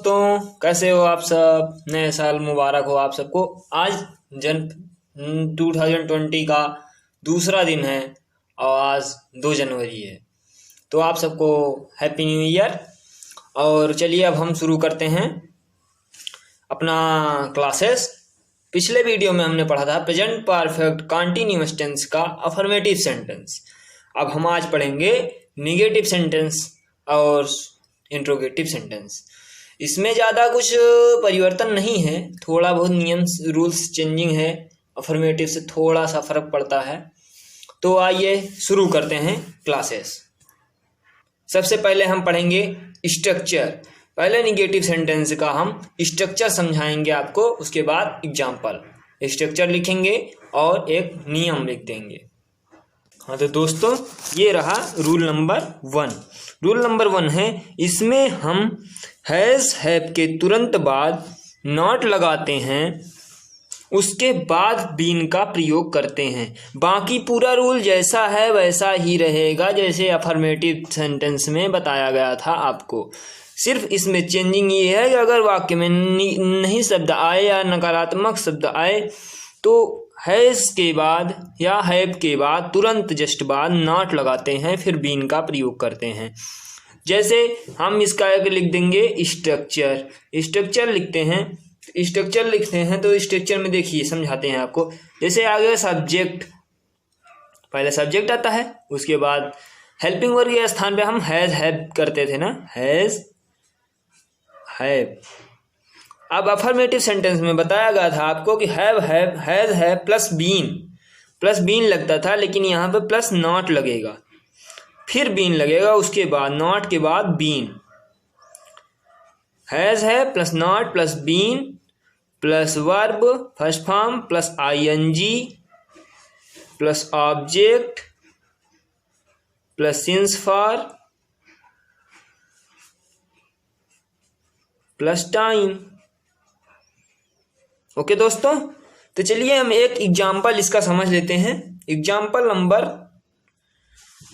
दोस्तों, कैसे हो आप सब। नए साल मुबारक हो आप सबको। आज जन 2020 का दूसरा दिन है और आज 2 जनवरी है, तो आप सबको हैप्पी न्यू ईयर। और चलिए अब हम शुरू करते हैं अपना क्लासेस। पिछले वीडियो में हमने पढ़ा था प्रेजेंट परफेक्ट कंटीन्यूअस टेंस का अफर्मेटिव सेंटेंस। अब हम आज पढ़ेंगे निगेटिव सेंटेंस और इंट्रोगेटिव सेंटेंस। इसमें ज़्यादा कुछ परिवर्तन नहीं है, थोड़ा बहुत नियम रूल्स चेंजिंग है, अफर्मेटिव से थोड़ा सा फर्क पड़ता है। तो आइए शुरू करते हैं क्लासेस। सबसे पहले हम पढ़ेंगे स्ट्रक्चर। पहले निगेटिव सेंटेंस का हम स्ट्रक्चर समझाएंगे आपको, उसके बाद एग्जाम्पल। स्ट्रक्चर लिखेंगे और एक नियम लिख देंगे। हाँ तो दोस्तों, ये रहा रूल नंबर 1। रूल नंबर 1 है, इसमें हम हैज़ हैव के तुरंत बाद नॉट लगाते हैं, उसके बाद बीन का प्रयोग करते हैं। बाकी पूरा रूल जैसा है वैसा ही रहेगा जैसे अफर्मेटिव सेंटेंस में बताया गया था आपको। सिर्फ इसमें चेंजिंग ये है कि अगर वाक्य में नहीं शब्द आए या नकारात्मक शब्द आए तो हैज़ के बाद या हैव के बाद तुरंत जस्ट बाद नॉट लगाते हैं, फिर बीन का प्रयोग करते हैं। जैसे हम इसका एक लिख देंगे स्ट्रक्चर। स्ट्रक्चर लिखते हैं, स्ट्रक्चर लिखते हैं तो स्ट्रक्चर में देखिए समझाते हैं आपको। जैसे आगे सब्जेक्ट, पहले सब्जेक्ट आता है, उसके बाद हेल्पिंग वर्ब के स्थान पे हम हैज़ हैव करते थे ना, हैज़ हैव। अब अफर्मेटिव सेंटेंस में बताया गया था आपको कि have have has have plus been लगता था, लेकिन यहाँ पे प्लस नॉट लगेगा, फिर बीन लगेगा, उसके बाद नॉट के बाद been. Has have plus not plus been plus verb first form plus ING plus object plus since for plus time. Okay दोस्तों, तो चलिए हम एक एग्जाम्पल इसका समझ लेते हैं। Example number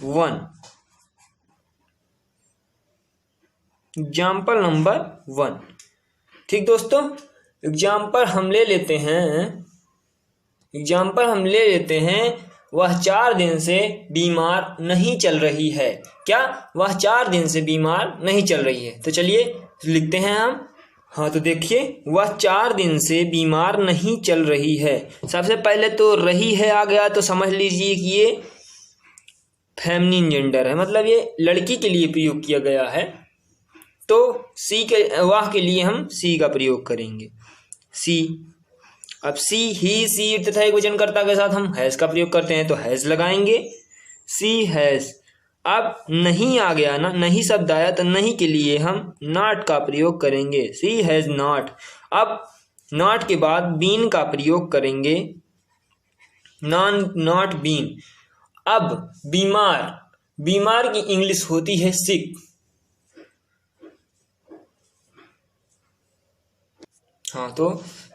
1। एग्जाम्पल नंबर 1, ठीक दोस्तों। एग्जाम्पल हम ले लेते हैं, वह 4 दिन से बीमार नहीं चल रही है। क्या? वह 4 दिन से बीमार नहीं चल रही है। तो चलिए लिखते हैं हम। हाँ तो देखिए, वह 4 दिन से बीमार नहीं चल रही है। सबसे पहले तो रही है आ गया, तो समझ लीजिए कि ये फेमिनिन जेंडर है, मतलब ये लड़की के लिए प्रयोग किया गया है। तो सी के वाह के लिए हम सी का प्रयोग करेंगे, सी। अब सी ही सी तथा एक वचनकर्ता के साथ हम हैज़ का प्रयोग करते हैं, तो हैज़ लगाएंगे, सी हैज़। अब नहीं आ गया ना, नहीं शब्द आया, तो नहीं के लिए हम नॉट का प्रयोग करेंगे, सी हैज़ नॉट। अब नॉट के बाद बीन का प्रयोग करेंगे, नॉट बीन। अब बीमार की इंग्लिश होती है सिक। हाँ तो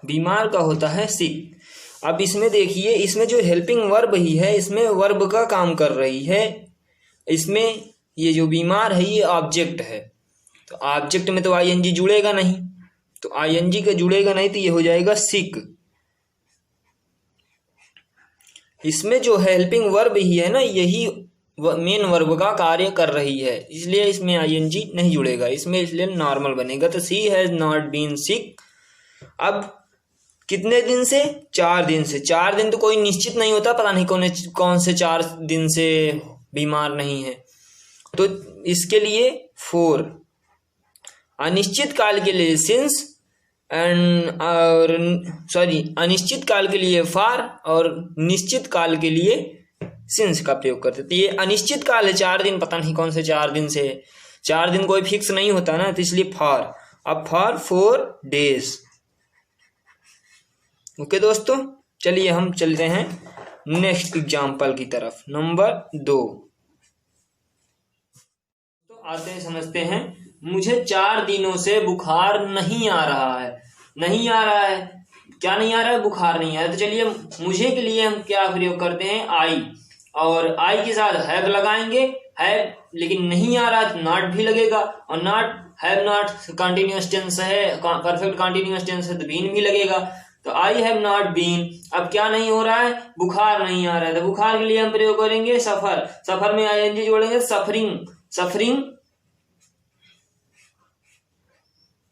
बीमार का होता है सिक। अब इसमें देखिए, इसमें जो हेल्पिंग वर्ब ही है, इसमें वर्ब का काम कर रही है। इसमें ये जो बीमार है ये ऑब्जेक्ट है, तो ऑब्जेक्ट में तो आईएनजी जुड़ेगा नहीं, तो आईएनजी का जुड़ेगा नहीं तो ये हो जाएगा सिक। इसमें जो हेल्पिंग वर्ब ही है ना, यही मेन वर्ब का कार्य कर रही है, इसलिए इसमें आईएनजी नहीं जुड़ेगा, इसमें इसलिए नॉर्मल बनेगा। तो सी हैज नॉट बीन सिक। अब कितने दिन से? 4 दिन से। 4 दिन तो कोई निश्चित नहीं होता, पता नहीं कौन से 4 दिन से बीमार नहीं है, तो इसके लिए 4। अनिश्चित काल के लिए सिंस अनिश्चित काल के लिए फॉर और निश्चित काल के लिए सिंस का प्रयोग करते। तो ये अनिश्चित काल है, 4 दिन, पता नहीं कौन से 4 दिन से। 4 दिन कोई फिक्स नहीं होता ना, तो इसलिए फॉर। अब फॉर 4 डेज। ओके दोस्तों, चलिए हम चलते हैं नेक्स्ट एग्जाम्पल की तरफ, नंबर 2। तो आते हैं, समझते हैं। मुझे 4 दिनों से बुखार नहीं आ रहा है। नहीं आ रहा है, क्या नहीं आ रहा है? बुखार नहीं आ रहा है। तो चलिए मुझे के लिए हम क्या प्रयोग करते हैं? आई, और आई के साथ हैव लगाएंगे, हैव, लेकिन नहीं आ रहा तो नॉट भी लगेगा, और not have not continuous tense है, परफेक्ट कंटिन्यूअस टेंस है तो बीन भी लगेगा। तो आई हैव नॉट बीन, अब क्या नहीं हो रहा है, बुखार नहीं आ रहा है, तो बुखार के लिए हम प्रयोग करेंगे सफर, सफर में आईएनजी जोड़ेंगे, सफरिंग, सफरिंग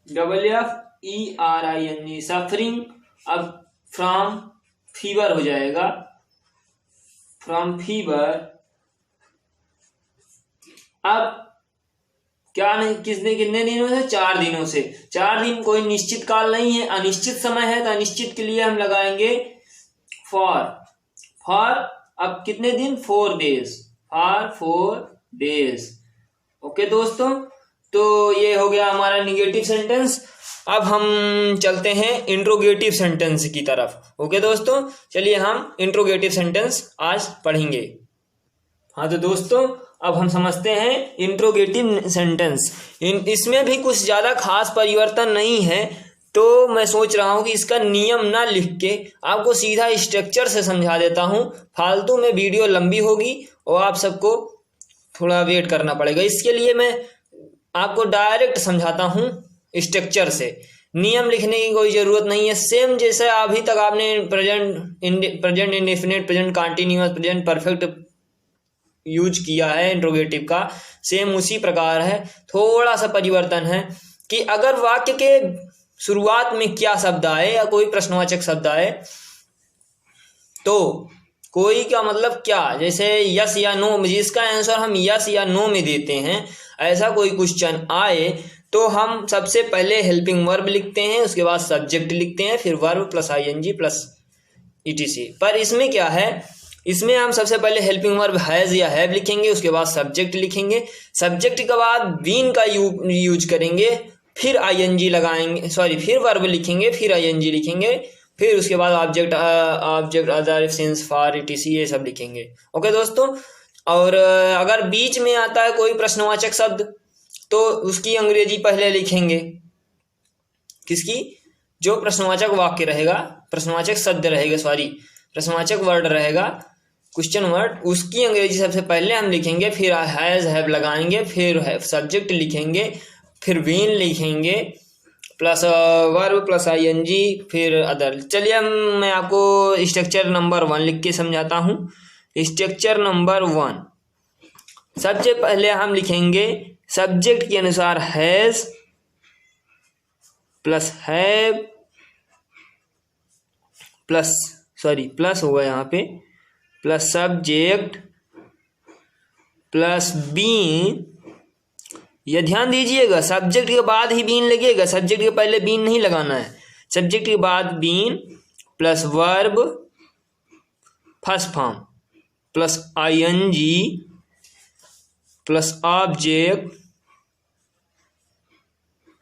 FERING, सफरिंग। अब फ्रॉम फीवर हो जाएगा, फ्रॉम फीवर। अब क्या नहीं, कितने दिनों से, 4 दिनों से। 4 दिन कोई निश्चित काल नहीं है, अनिश्चित समय है, तो अनिश्चित के लिए हम लगाएंगे फॉर अब कितने दिन, 4 डेज, फॉर 4 डेज। ओके दोस्तों, तो ये हो गया हमारा निगेटिव सेंटेंस। अब हम चलते हैं इंट्रोगेटिव सेंटेंस की तरफ। ओके दोस्तों, चलिए हम इंट्रोगेटिव सेंटेंस आज पढ़ेंगे। हाँ तो दोस्तों, अब हम समझते हैं इंट्रोगेटिव सेंटेंस। इसमें भी कुछ ज़्यादा खास परिवर्तन नहीं है, तो मैं सोच रहा हूँ कि इसका नियम ना लिख के आपको सीधा स्ट्रक्चर से समझा देता हूँ। फालतू में वीडियो लंबी होगी और आप सबको थोड़ा वेट करना पड़ेगा। इसके लिए मैं आपको डायरेक्ट समझाता हूँ स्ट्रक्चर से। नियम लिखने की कोई ज़रूरत नहीं है। सेम जैसे अभी तक आपने present indefinite, present continuous, present perfect use किया है इंट्रोगेटिव का, सेम उसी प्रकार है। थोड़ा सा परिवर्तन है कि अगर वाक्य के शुरुआत में क्या शब्द आए या कोई प्रश्नवाचक शब्द आए, तो कोई का मतलब क्या, जैसे यस या नो, जिसका आंसर हम यस या नो में देते हैं, ऐसा कोई क्वेश्चन आए तो हम सबसे पहले हेल्पिंग वर्ब लिखते हैं, उसके बाद सब्जेक्ट लिखते हैं, फिर verb plus ING plus ETC. पर इसमें क्या है, इसमें हम सबसे पहले हेल्पिंग वर्ब हैज या हैव लिखेंगे, उसके बाद सब्जेक्ट लिखेंगे, सब्जेक्ट के बाद बीन का यूज करेंगे, फिर आईएनजी लगाएंगे, फिर वर्ब लिखेंगे, फिर आईएनजी लिखेंगे, फिर उसके बाद object other since for etc ये सब लिखेंगे। ओके दोस्तों, और अगर बीच में आता है कोई प्रश्नवाचक शब्द तो उसकी अंग्रेजी पहले लिखेंगे। किसकी, जो प्रश्नवाचक वाक्य रहेगा, प्रश्नवाचक शब्द रहेगा, प्रश्नवाचक वर्ड रहेगा, क्वेश्चन वर्ड, उसकी अंग्रेजी सबसे पहले हम लिखेंगे, फिर हैज हैव लगाएंगे, फिर सब्जेक्ट लिखेंगे, फिर बीन लिखेंगे, प्लस वर्ब प्लस आईएनजी, फिर अदर। चलिए मैं आपको स्ट्रक्चर नंबर 1 लिख के समझाता हूँ। स्ट्रक्चर नंबर 1, सबसे पहले हम लिखेंगे सब्जेक्ट के अनुसार हैज प्लस हैव प्लस होगा यहाँ पे, प्लस सब्जेक्ट प्लस बीन। यह ध्यान दीजिएगा, सब्जेक्ट के बाद ही बीन लगेगा, सब्जेक्ट के पहले बीन नहीं लगाना है। सब्जेक्ट के बाद been plus verb first form plus ING plus object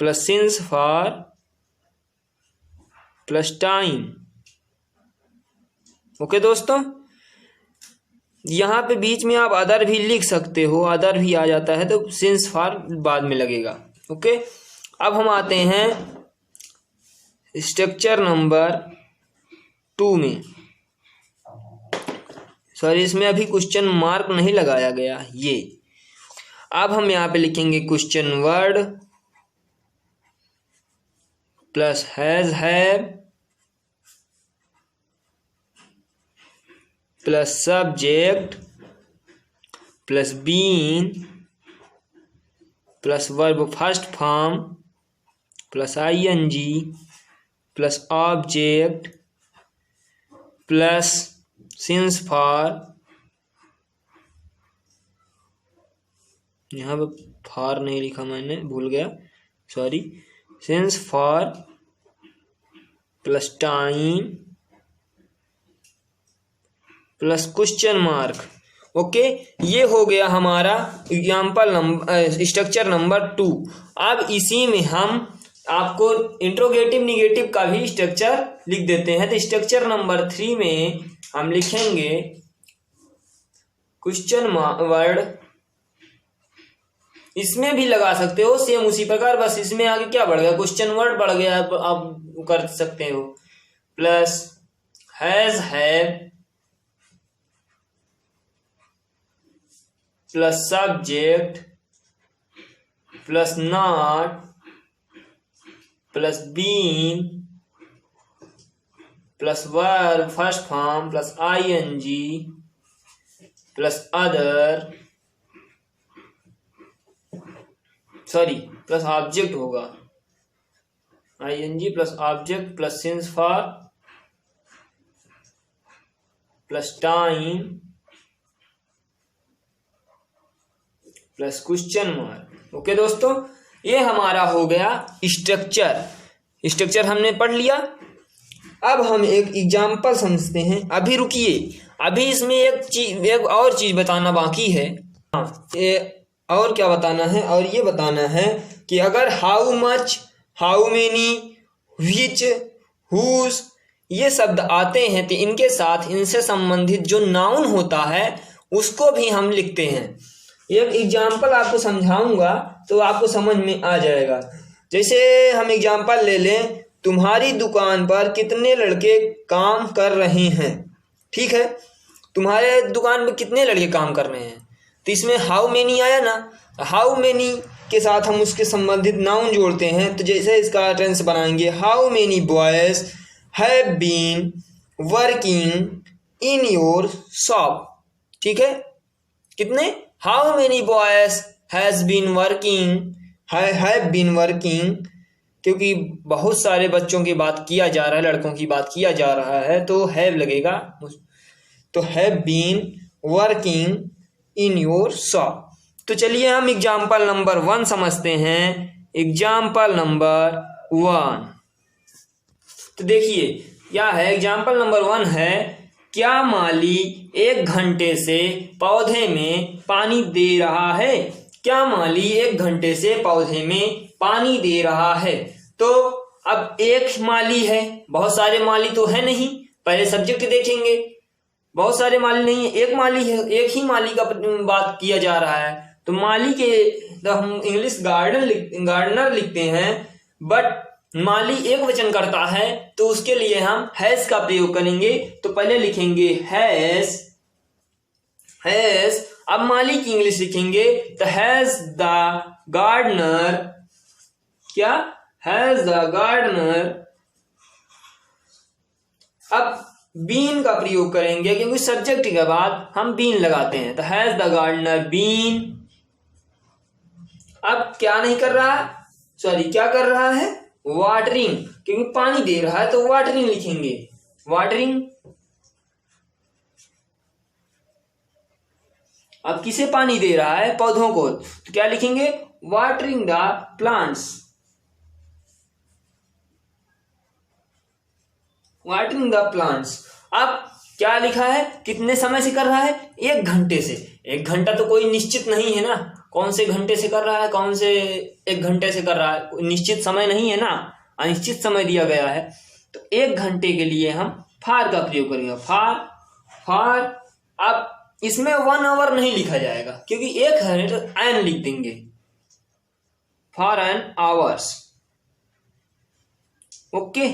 plus since for plus time. Okay दोस्तों, यहाँ पे बीच में आप अदर भी लिख सकते हो, अदर भी आ जाता है तो सिंस फॉर बाद में लगेगा। ओके, अब हम आते हैं स्ट्रक्चर नंबर 2 में। इसमें अभी क्वेश्चन मार्क नहीं लगाया गया ये। अब हम यहाँ पे लिखेंगे question word plus has have plus subject plus been plus verb first form plus ING plus object plus since for, यहाँ पे फॉर नहीं लिखा मैंने, भूल गया, since for plus time plus question mark. Okay, ये हो गया हमारा एग्जाम्पल स्ट्रक्चर नंबर 2। अब इसी में हम आपको इंट्रोगेटिव निगेटिव का भी स्ट्रक्चर लिख देते हैं। तो स्ट्रक्चर नंबर 3 में हम लिखेंगे क्वेश्चन वर्ड, इसमें भी लगा सकते हो सेम उसी प्रकार, बस इसमें आगे क्या बढ़ गया, क्वेश्चन वर्ड बढ़ गया, आप कर सकते हो, plus has have plus subject plus not plus been plus verb first form plus ING plus other, sorry plus object होगा, I N G plus object plus since for plus time plus question mark. Okay दोस्तों, ये हमारा हो गया structure हमने पढ़ लिया। अब हम एक एग्जाम्पल समझते हैं। अभी रुकिए, अभी इसमें एक और चीज बताना बाकी है। हाँ, ये और क्या बताना है, और ये बताना है कि अगर how much, how many, which, whose ये शब्द आते हैं तो इनके साथ इनसे संबंधित जो नाउन होता है उसको भी हम लिखते हैं। एक एग्जाम्पल आपको समझाऊंगा तो आपको समझ में आ जाएगा। जैसे हम एग्जाम्पल ले लें, तुम्हारी दुकान पर कितने लड़के काम कर रहे हैं। ठीक है, तुम्हारे दुकान पर कितने लड़के काम कर रहे हैं, तो इसमें हाउ मेनी आया ना, हाउ मेनी के साथ हम उसके संबंधित नाउन जोड़ते हैं। तो जैसे इसका टेंस बनाएंगे, how many boys have been working in your shop. ठीक है, कितने, how many boys has been working, have been working, क्योंकि बहुत सारे बच्चों की बात किया जा रहा है, लड़कों की बात किया जा रहा है तो हैव लगेगा, तो have been working in your shop. तो चलिए हम एग्जाम्पल नंबर 1 समझते हैं। एग्जाम्पल नंबर 1, तो देखिए क्या है। एग्जाम्पल नंबर 1 है, क्या माली 1 घंटे से पौधे में पानी दे रहा है। क्या माली 1 घंटे से पौधे में पानी दे रहा है। तो अब एक माली है, बहुत सारे माली तो है नहीं, पहले सब्जेक्ट देखेंगे। बहुत सारे माली नहीं है, एक माली है, एक ही माली का बात किया जा रहा है। तो माली के तो हम इंग्लिश गार्डनर लिखते हैं, बट माली एक वचन करता है तो उसके लिए हम हैज का प्रयोग करेंगे। तो पहले लिखेंगे हैज, अब माली की इंग्लिश लिखेंगे तो हैज द गार्डनर, क्या, हैज द गार्डनर। अब बीन का प्रयोग करेंगे क्योंकि सब्जेक्ट के बाद हम बीन लगाते हैं, तो हैज द गार्डनर बीन। अब क्या नहीं कर रहा, सॉरी क्या कर रहा है, वाटरिंग, क्योंकि पानी दे रहा है तो वाटरिंग लिखेंगे, वाटरिंग। अब किसे पानी दे रहा है, पौधों को, तो क्या लिखेंगे, watering the plants, watering the plants. अब क्या लिखा है, कितने समय से कर रहा है, 1 घंटे से। 1 घंटा तो कोई निश्चित नहीं है ना, कौन से घंटे से कर रहा है, कौन से 1 घंटे से कर रहा है, निश्चित समय नहीं है ना, अनिश्चित समय दिया गया है। तो 1 घंटे के लिए हम फार का प्रयोग करेंगे, फार। अब इसमें 1 आवर नहीं लिखा जाएगा क्योंकि 1 है तो एन लिख देंगे, फॉर एन आवर्स। ओके,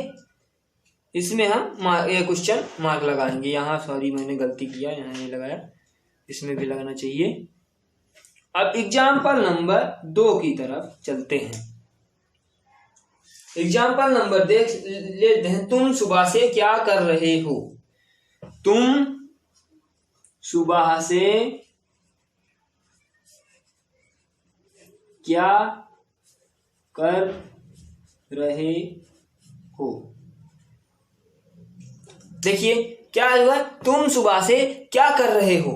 इसमें हम ये क्वेश्चन मार्क लगाएंगे। यहाँ सॉरी मैंने गलती किया, यहाँ नहीं लगाया, इसमें भी लगाना चाहिए। अब एग्जाम्पल नंबर 2 की तरफ चलते हैं। एग्जाम्पल नंबर देख लेते हैं। तुम सुबह से क्या कर रहे हो। तुम सुबह से क्या कर रहे हो। देखिए क्या हुआ, तुम सुबह से क्या कर रहे हो।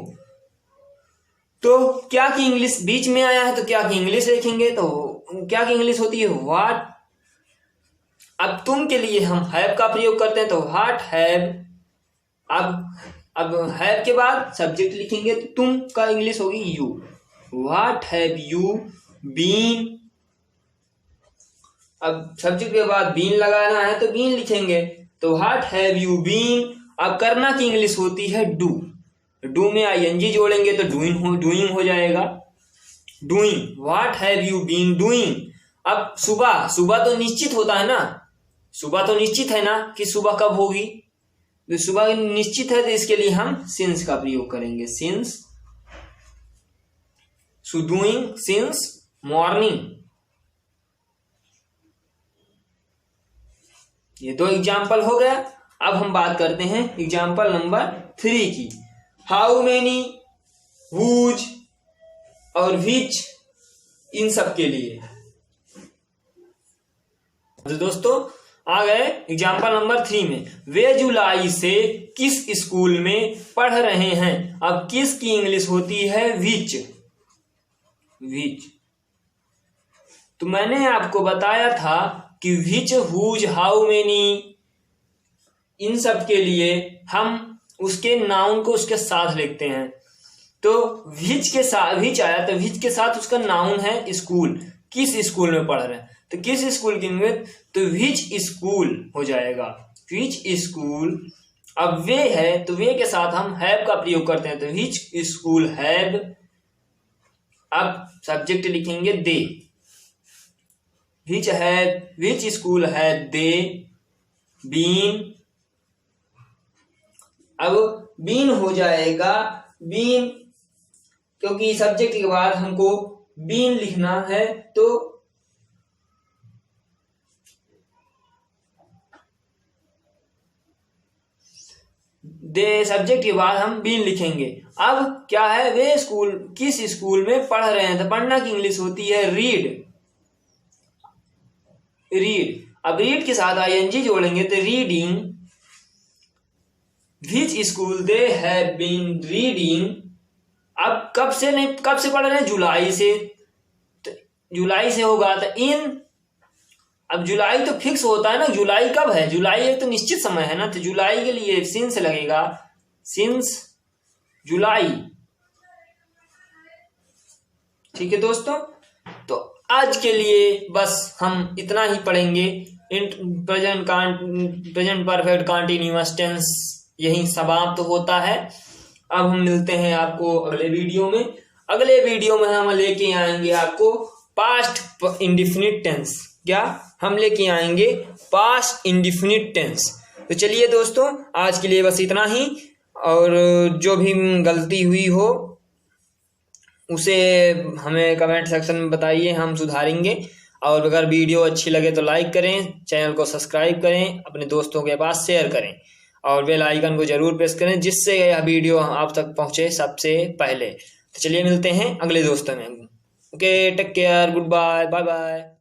तो क्या की इंग्लिश बीच में आया है तो क्या की इंग्लिश लिखेंगे, तो क्या की इंग्लिश होती है व्हाट। अब तुम के लिए हम हैव का प्रयोग करते हैं तो व्हाट हैव। अब हैव के बाद सब्जेक्ट लिखेंगे तो तुम का इंग्लिश होगी you, what have you been. अब सब्जेक्ट के बाद बीन लगाना है तो बीन लिखेंगे तो व्हाट हैव यू बीन। अब करना की इंग्लिश होती है डू, डू में आईएनजी जोड़ेंगे तो डूइंग हो जाएगा, doing, what have you been doing. अब सुबह तो निश्चित होता है ना, सुबह तो निश्चित है ना कि सुबह कब होगी, तो सुबह निश्चित है तो इसके लिए हम सिंस का प्रयोग करेंगे, सिंस, डूइंग सिंस मॉर्निंग। ये 2 एग्जाम्पल हो गया। अब हम बात करते हैं एग्जाम्पल नंबर 3 की। हाउ मेनी, हुज और विच, इन सब के लिए। तो दोस्तों आ गए एग्जाम्पल नंबर 3 में। वे जुलाई से किस स्कूल में पढ़ रहे हैं। अब किस की इंग्लिश होती है विच। विच तो मैंने आपको बताया था कि विच, हुज, हाउ मेनी, इन सब के लिए हम उसके नाउन को उसके साथ लिखते हैं। तो विच के साथ विच आया तो विच के साथ उसका नाउन है स्कूल, किस स्कूल में पढ़ रहे हैं। तो किस स्कूल की इंग्लिश, तो विच स्कूल हो जाएगा, विच स्कूल। अब वे है तो वे के साथ हम हैव का प्रयोग करते हैं, तो विच स्कूल हैव। अब सब्जेक्ट लिखेंगे दे, विच स्कूल है दे बीन। अब बीन हो जाएगा बीन, क्योंकि सब्जेक्ट के बाद हमको बीन लिखना है, तो दे सब्जेक्ट के बाद हम बीन लिखेंगे। अब क्या है, वे स्कूल किस स्कूल में पढ़ रहे हैं, तो पढ़ना की इंग्लिश होती है रीड। रीड, अब रीड के साथ आईएनजी जोड़ेंगे तो reading. Which school they have been reading. अब कब से पढ़ रहे हैं, जुलाई से, तो जुलाई से होगा तो इन। अब जुलाई तो फिक्स होता है ना, जुलाई कब है, जुलाई एक तो निश्चित समय है ना, तो जुलाई के लिए सिंस लगेगा, सिंस जुलाई। ठीक है दोस्तों, तो आज के लिए बस हम इतना ही पढ़ेंगे। प्रेजेंट परफेक्ट कंटीन्यूअस टेंस यही समाप्त होता है। अब हम मिलते हैं आपको अगले वीडियो में। अगले वीडियो में हम लेके आएंगे आपको पास्ट इंडेफिनिट टेंस। क्या हम लेके आएंगे, पास्ट इंडेफिनिट टेंस। तो चलिए दोस्तों, आज के लिए बस इतना ही, और जो भी गलती हुई हो उसे हमें कमेंट सेक्शन में बताइए, हम सुधारेंगे। और अगर वीडियो अच्छी लगे तो लाइक करें, चैनल को सब्सक्राइब करें, अपने दोस्तों के पास शेयर करें और बेल आइकन को जरूर प्रेस करें, जिससे यह वीडियो आप तक पहुंचे सबसे पहले। तो चलिए मिलते हैं अगले दोस्तों में। Okay, take care, goodbye, bye bye.